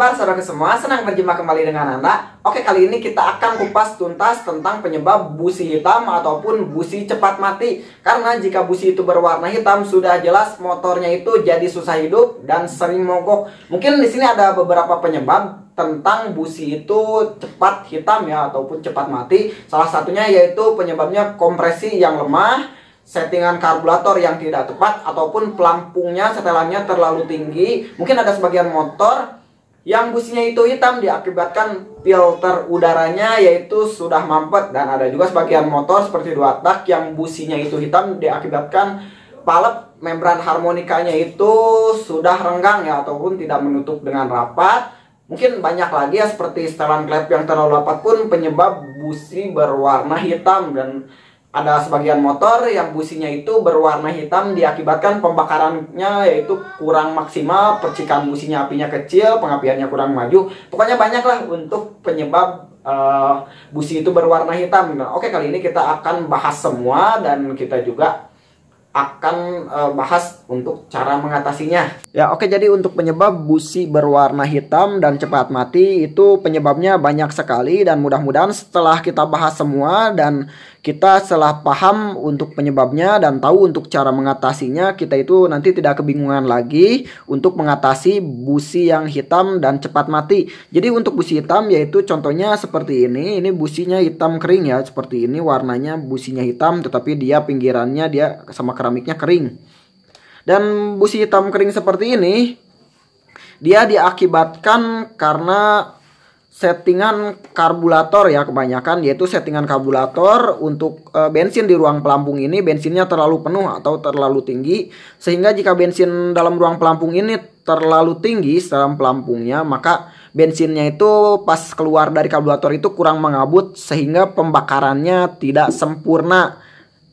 kabar saudara semua? Senang berjumpa kembali dengan Anda. Oke, kali ini kita akan kupas tuntas tentang penyebab busi hitam ataupun busi cepat mati. Karena jika busi itu berwarna hitam, sudah jelas motornya itu jadi susah hidup dan sering mogok. Mungkin di sini ada beberapa penyebab tentang busi itu cepat hitam ya ataupun cepat mati. Salah satunya yaitu penyebabnya kompresi yang lemah, settingan karburator yang tidak tepat, ataupun pelampungnya setelannya terlalu tinggi. Mungkin ada sebagian motor yang businya itu hitam diakibatkan filter udaranya yaitu sudah mampet, dan ada juga sebagian motor seperti dua tak yang businya itu hitam diakibatkan palep membran harmonikanya itu sudah renggang ya ataupun tidak menutup dengan rapat. Mungkin banyak lagi ya seperti setelan klep yang terlalu rapat pun penyebab busi berwarna hitam, dan ada sebagian motor yang businya itu berwarna hitam diakibatkan pembakarannya yaitu kurang maksimal, percikan businya apinya kecil, pengapiannya kurang maju. Pokoknya banyaklah untuk penyebab busi itu berwarna hitam. Nah, oke, kali ini kita akan bahas semua dan kita juga akan bahas untuk cara mengatasinya. Ya, oke, jadi untuk penyebab busi berwarna hitam dan cepat mati itu penyebabnya banyak sekali, dan mudah-mudahan setelah kita bahas semua dan kita setelah paham untuk penyebabnya dan tahu untuk cara mengatasinya, kita itu nanti tidak kebingungan lagi untuk mengatasi busi yang hitam dan cepat mati. Jadi untuk busi hitam yaitu contohnya seperti ini businya hitam kering ya, seperti ini warnanya businya hitam tetapi dia pinggirannya dia sama keramiknya kering. Dan busi hitam kering seperti ini dia diakibatkan karena settingan karburator ya, kebanyakan yaitu settingan karburator untuk bensin di ruang pelampung ini bensinnya terlalu penuh atau terlalu tinggi, sehingga jika bensin dalam ruang pelampung ini terlalu tinggi dalam pelampungnya, maka bensinnya itu pas keluar dari karburator itu kurang mengabut sehingga pembakarannya tidak sempurna.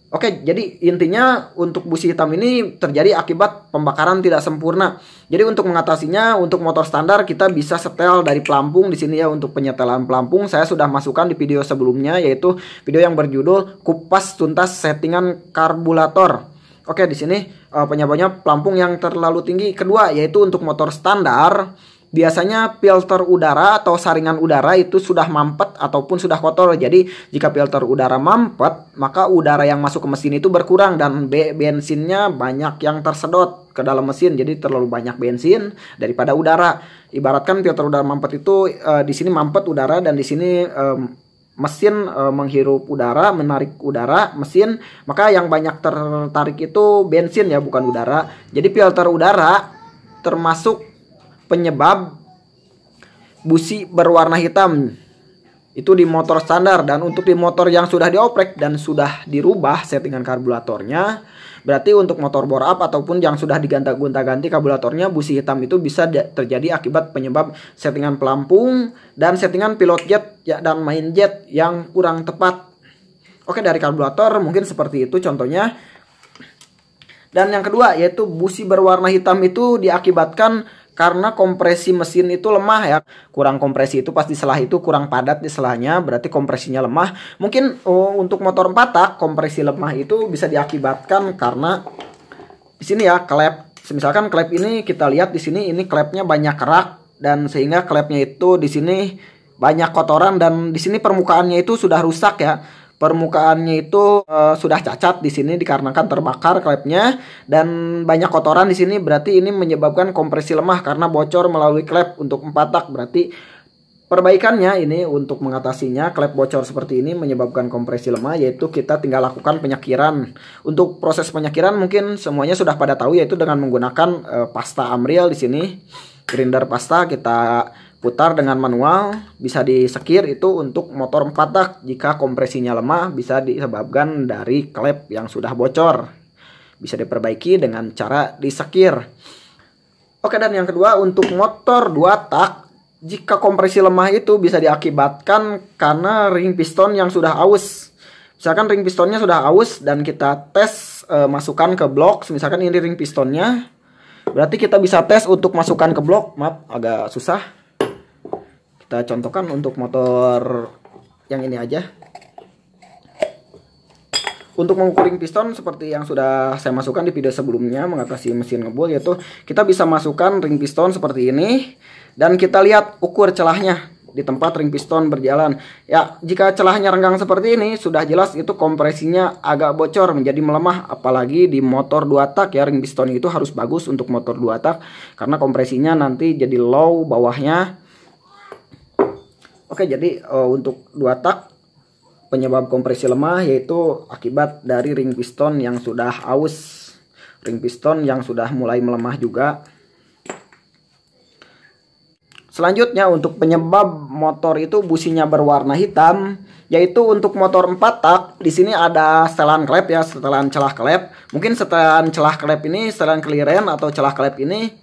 Oke, jadi intinya untuk busi hitam ini terjadi akibat pembakaran tidak sempurna. Jadi untuk mengatasinya, untuk motor standar kita bisa setel dari pelampung di sini ya. Untuk penyetelan pelampung saya sudah masukkan di video sebelumnya, yaitu video yang berjudul kupas tuntas settingan karburator. Oke, di sini penyebabnya pelampung yang terlalu tinggi. Kedua yaitu untuk motor standar, biasanya filter udara atau saringan udara itu sudah mampet ataupun sudah kotor. Jadi jika filter udara mampet, maka udara yang masuk ke mesin itu berkurang dan bensinnya banyak yang tersedot ke dalam mesin. Jadi terlalu banyak bensin daripada udara. Ibaratkan filter udara mampet itu di sini mampet udara, dan di sini mesin menghirup udara, menarik udara mesin, maka yang banyak tertarik itu bensin ya, bukan udara. Jadi filter udara termasuk penyebab busi berwarna hitam itu di motor standar. Dan untuk di motor yang sudah dioprek dan sudah dirubah settingan karburatornya, berarti untuk motor bore up ataupun yang sudah digonta-ganti karburatornya, busi hitam itu bisa terjadi akibat penyebab settingan pelampung dan settingan pilot jet ya, dan main jet yang kurang tepat. Oke, dari karburator mungkin seperti itu contohnya. Dan yang kedua yaitu busi berwarna hitam itu diakibatkan karena kompresi mesin itu lemah ya. Kurang kompresi itu pas di selah itu kurang padat di selahnya, berarti kompresinya lemah. Mungkin untuk motor 4 tak kompresi lemah itu bisa diakibatkan karena di sini ya klep. Misalkan klep ini kita lihat di sini, ini klepnya banyak kerak, dan sehingga klepnya itu di sini banyak kotoran, dan di sini permukaannya itu sudah rusak ya. Permukaannya itu sudah cacat di sini dikarenakan terbakar klepnya, dan banyak kotoran di sini, berarti ini menyebabkan kompresi lemah karena bocor melalui klep untuk 4 tak. Berarti perbaikannya ini untuk mengatasinya klep bocor seperti ini menyebabkan kompresi lemah, yaitu kita tinggal lakukan penyakiran. Untuk proses penyakiran mungkin semuanya sudah pada tahu, yaitu dengan menggunakan pasta Amriel di sini. Grinder pasta kita putar dengan manual, bisa disekir itu untuk motor 4 tak. Jika kompresinya lemah bisa disebabkan dari klep yang sudah bocor, bisa diperbaiki dengan cara disekir. Oke, dan yang kedua untuk motor 2 tak, jika kompresi lemah itu bisa diakibatkan karena ring piston yang sudah aus. Misalkan ring pistonnya sudah aus dan kita tes masukkan ke blok, misalkan ini ring pistonnya, berarti kita bisa tes untuk masukkan ke blok. Maaf, agak susah. Kita contohkan untuk motor yang ini aja. Untuk mengukur ring piston seperti yang sudah saya masukkan di video sebelumnya mengatasi mesin ngebul, yaitu kita bisa masukkan ring piston seperti ini Dan kita lihat ukur celahnya di tempat ring piston berjalan. Ya, jika celahnya renggang seperti ini, sudah jelas itu kompresinya agak bocor menjadi melemah. Apalagi di motor 2 tak ya, ring piston itu harus bagus untuk motor 2 tak karena kompresinya nanti jadi low bawahnya. Oke, jadi untuk 2 tak penyebab kompresi lemah yaitu akibat dari ring piston yang sudah aus, ring piston yang sudah mulai melemah juga. Selanjutnya untuk penyebab motor itu businya berwarna hitam, yaitu untuk motor 4 tak di sini ada setelan klep ya, setelan celah klep. Mungkin setelan celah klep ini, setelan clearance atau celah klep ini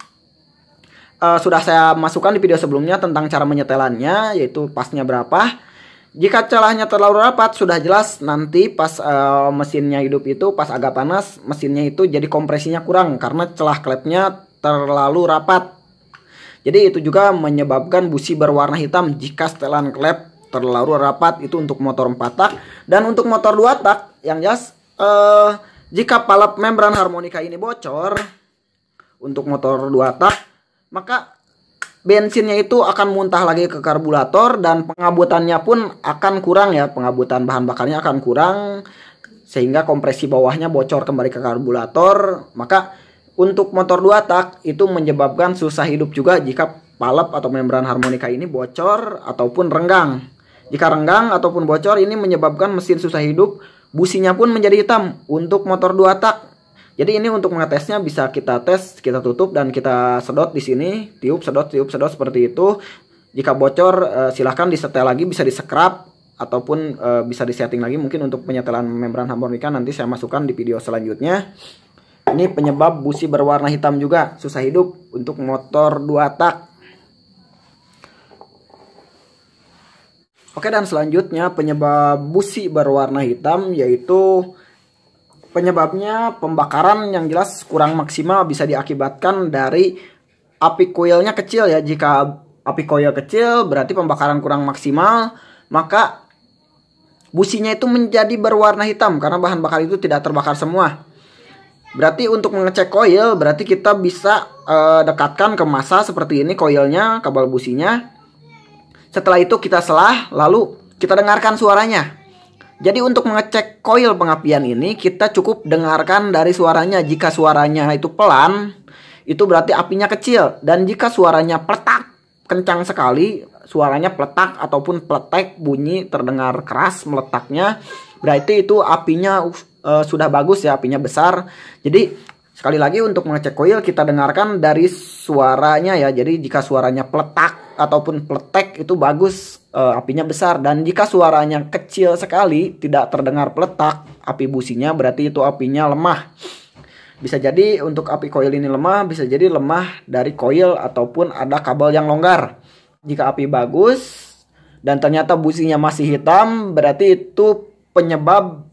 sudah saya masukkan di video sebelumnya tentang cara menyetelannya, yaitu pasnya berapa. Jika celahnya terlalu rapat, sudah jelas nanti pas mesinnya hidup itu, pas agak panas, mesinnya itu jadi kompresinya kurang karena celah klepnya terlalu rapat. Jadi itu juga menyebabkan busi berwarna hitam jika setelan klep terlalu rapat, itu untuk motor 4 tak. Dan untuk motor 2 tak yang jelas jika palep membran harmonika ini bocor untuk motor 2 tak, maka bensinnya itu akan muntah lagi ke karburator dan pengabutannya pun akan kurang ya, pengabutan bahan bakarnya akan kurang sehingga kompresi bawahnya bocor kembali ke karburator. Maka untuk motor 2 tak itu menyebabkan susah hidup juga jika palep atau membran harmonika ini bocor ataupun renggang. Jika renggang ataupun bocor ini menyebabkan mesin susah hidup, businya pun menjadi hitam untuk motor 2 tak. Jadi ini untuk mengetesnya bisa kita tes, kita tutup dan kita sedot di sini, tiup sedot seperti itu. Jika bocor silahkan disetel lagi, bisa disekrap ataupun bisa disetting lagi. Mungkin untuk penyetelan membran harmonika nanti saya masukkan di video selanjutnya. Ini penyebab busi berwarna hitam juga, susah hidup untuk motor 2 tak. Oke, dan selanjutnya penyebab busi berwarna hitam yaitu penyebabnya pembakaran yang jelas kurang maksimal, bisa diakibatkan dari api koilnya kecil ya. Jika api koil kecil berarti pembakaran kurang maksimal, maka businya itu menjadi berwarna hitam karena bahan bakar itu tidak terbakar semua. Berarti untuk mengecek koil, berarti kita bisa dekatkan ke massa seperti ini koilnya, kabel businya. Setelah itu kita selah, lalu kita dengarkan suaranya. Jadi untuk mengecek koil pengapian ini, kita cukup dengarkan dari suaranya. Jika suaranya itu pelan, itu berarti apinya kecil. Dan jika suaranya pletak, kencang sekali, suaranya pletak ataupun pletek, bunyi terdengar keras meletaknya, berarti itu apinya sudah bagus ya, apinya besar. Jadi sekali lagi untuk mengecek koil kita dengarkan dari suaranya ya. Jadi jika suaranya peletak ataupun pletek itu bagus, apinya besar. Dan jika suaranya kecil sekali, tidak terdengar peletak, api businya berarti itu apinya lemah. Bisa jadi untuk api koil ini lemah, bisa jadi lemah dari koil ataupun ada kabel yang longgar. Jika api bagus dan ternyata businya masih hitam, berarti itu penyebab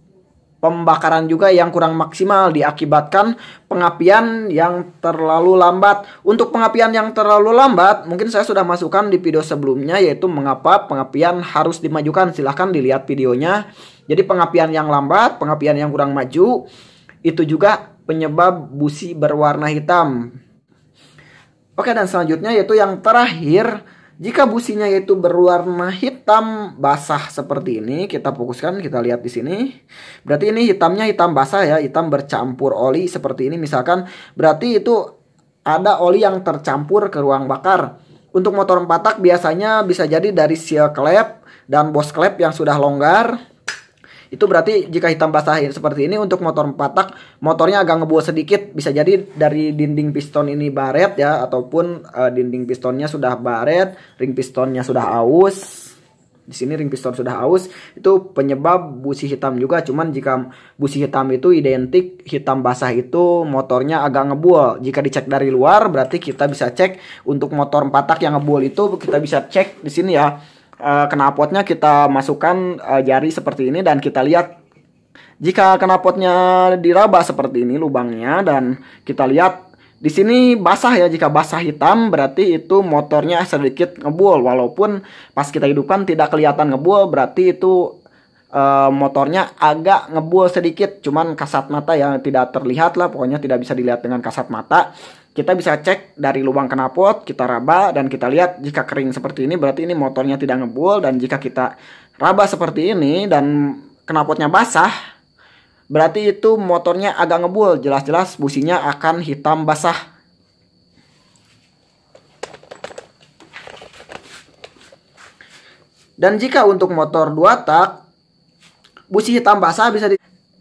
pembakaran juga yang kurang maksimal, diakibatkan pengapian yang terlalu lambat. Untuk pengapian yang terlalu lambat, mungkin saya sudah masukkan di video sebelumnya, yaitu mengapa pengapian harus dimajukan. Silahkan dilihat videonya. Jadi pengapian yang lambat, pengapian yang kurang maju, itu juga penyebab busi berwarna hitam. Oke, dan selanjutnya yaitu yang terakhir, jika businya yaitu berwarna hitam basah seperti ini, kita fokuskan, kita lihat di sini. Berarti ini hitamnya hitam basah ya, hitam bercampur oli seperti ini misalkan. Berarti itu ada oli yang tercampur ke ruang bakar. Untuk motor 4 tak biasanya bisa jadi dari seal klep dan bos klep yang sudah longgar. Itu berarti jika hitam basah seperti ini untuk motor 4 tak, motornya agak ngebul sedikit. Bisa jadi dari dinding piston ini baret ya, ataupun dinding pistonnya sudah baret, ring pistonnya sudah aus. Di sini ring piston sudah aus, itu penyebab busi hitam juga. Cuman jika busi hitam itu identik hitam basah itu motornya agak ngebul. Jika dicek dari luar berarti kita bisa cek untuk motor 4 tak yang ngebul itu, kita bisa cek di sini ya. Knalpotnya kita masukkan jari seperti ini dan kita lihat jika knalpotnya diraba seperti ini lubangnya, dan kita lihat di sini basah ya. Jika basah hitam berarti itu motornya sedikit ngebul, walaupun pas kita hidupkan tidak kelihatan ngebul, berarti itu motornya agak ngebul sedikit, cuman kasat mata yang tidak terlihat lah, pokoknya tidak bisa dilihat dengan kasat mata. kita bisa cek dari lubang knalpot, kita raba dan kita lihat jika kering seperti ini berarti ini motornya tidak ngebul, dan jika kita raba seperti ini dan knalpotnya basah berarti itu motornya agak ngebul, jelas-jelas businya akan hitam basah. Dan jika untuk motor 2 tak busi hitam basah bisa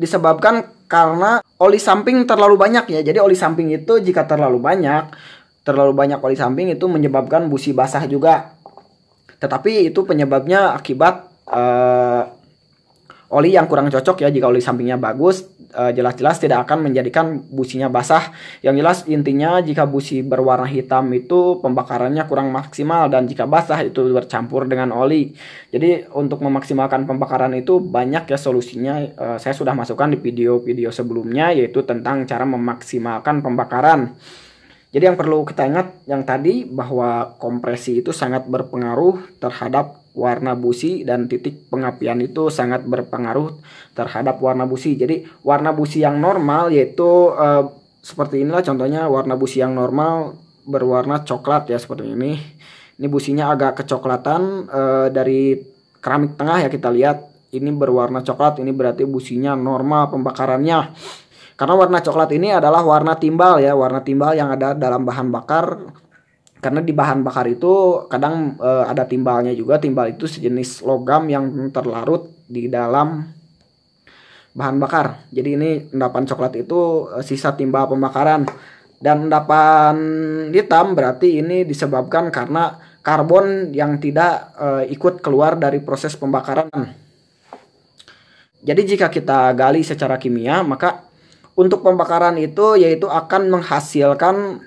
disebabkan karena oli samping terlalu banyak ya. Jadi oli samping itu jika terlalu banyak oli samping itu menyebabkan busi basah juga. Tetapi itu penyebabnya akibat oli yang kurang cocok ya. Jika oli sampingnya bagus, jelas-jelas tidak akan menjadikan businya basah. Yang jelas intinya jika busi berwarna hitam itu pembakarannya kurang maksimal, dan jika basah itu bercampur dengan oli. Jadi untuk memaksimalkan pembakaran itu banyak ya solusinya. Saya sudah masukkan di video-video sebelumnya, yaitu tentang cara memaksimalkan pembakaran. Jadi yang perlu kita ingat yang tadi bahwa kompresi itu sangat berpengaruh terhadap warna busi, dan titik pengapian itu sangat berpengaruh terhadap warna busi. Jadi warna busi yang normal yaitu seperti inilah contohnya. Warna busi yang normal berwarna coklat ya seperti ini. Ini businya agak kecoklatan dari keramik tengah ya, kita lihat ini berwarna coklat, ini berarti businya normal pembakarannya. Karena warna coklat ini adalah warna timbal ya, warna timbal yang ada dalam bahan bakar. Karena di bahan bakar itu kadang ada timbalnya juga. Timbal itu sejenis logam yang terlarut di dalam bahan bakar. Jadi ini endapan coklat itu sisa timbal pembakaran. Dan endapan hitam berarti ini disebabkan karena karbon yang tidak ikut keluar dari proses pembakaran. Jadi jika kita gali secara kimia, maka untuk pembakaran itu yaitu akan menghasilkan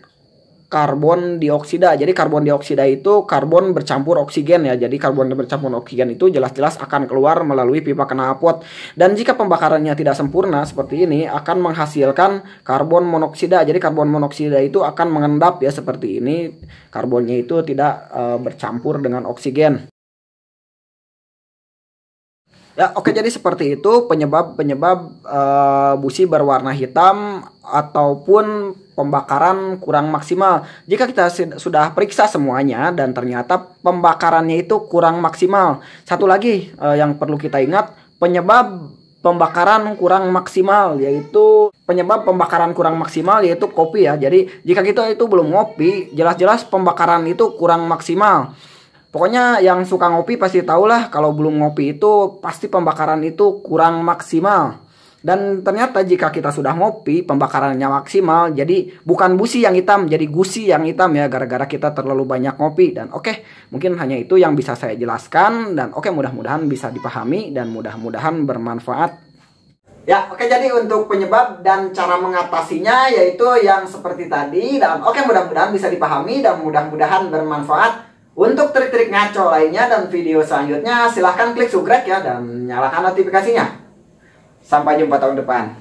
karbon dioksida. Jadi karbon dioksida itu karbon bercampur oksigen ya. Jadi karbon bercampur oksigen itu jelas-jelas akan keluar melalui pipa knalpot. Dan jika pembakarannya tidak sempurna seperti ini akan menghasilkan karbon monoksida. Jadi karbon monoksida itu akan mengendap ya seperti ini. Karbonnya itu tidak bercampur dengan oksigen. Ya, oke, jadi seperti itu penyebab busi berwarna hitam ataupun pembakaran kurang maksimal. Jika kita sudah periksa semuanya dan ternyata pembakarannya itu kurang maksimal. Satu lagi yang perlu kita ingat, penyebab pembakaran kurang maksimal yaitu kopi ya. Jadi jika kita itu belum ngopi, jelas-jelas pembakaran itu kurang maksimal. Pokoknya yang suka ngopi pasti tahulah kalau belum ngopi itu pasti pembakaran itu kurang maksimal. Dan ternyata jika kita sudah ngopi pembakarannya maksimal, jadi bukan busi yang hitam, jadi gusi yang hitam ya, gara-gara kita terlalu banyak ngopi. Dan oke, mungkin hanya itu yang bisa saya jelaskan. Dan oke, mudah-mudahan bisa dipahami dan mudah-mudahan bermanfaat. Ya, oke, jadi untuk penyebab dan cara mengatasinya yaitu yang seperti tadi. Dan oke, mudah-mudahan bisa dipahami dan mudah-mudahan bermanfaat. Untuk trik-trik ngaco lainnya dan video selanjutnya silahkan klik subscribe ya dan nyalakan notifikasinya. Sampai jumpa tahun depan.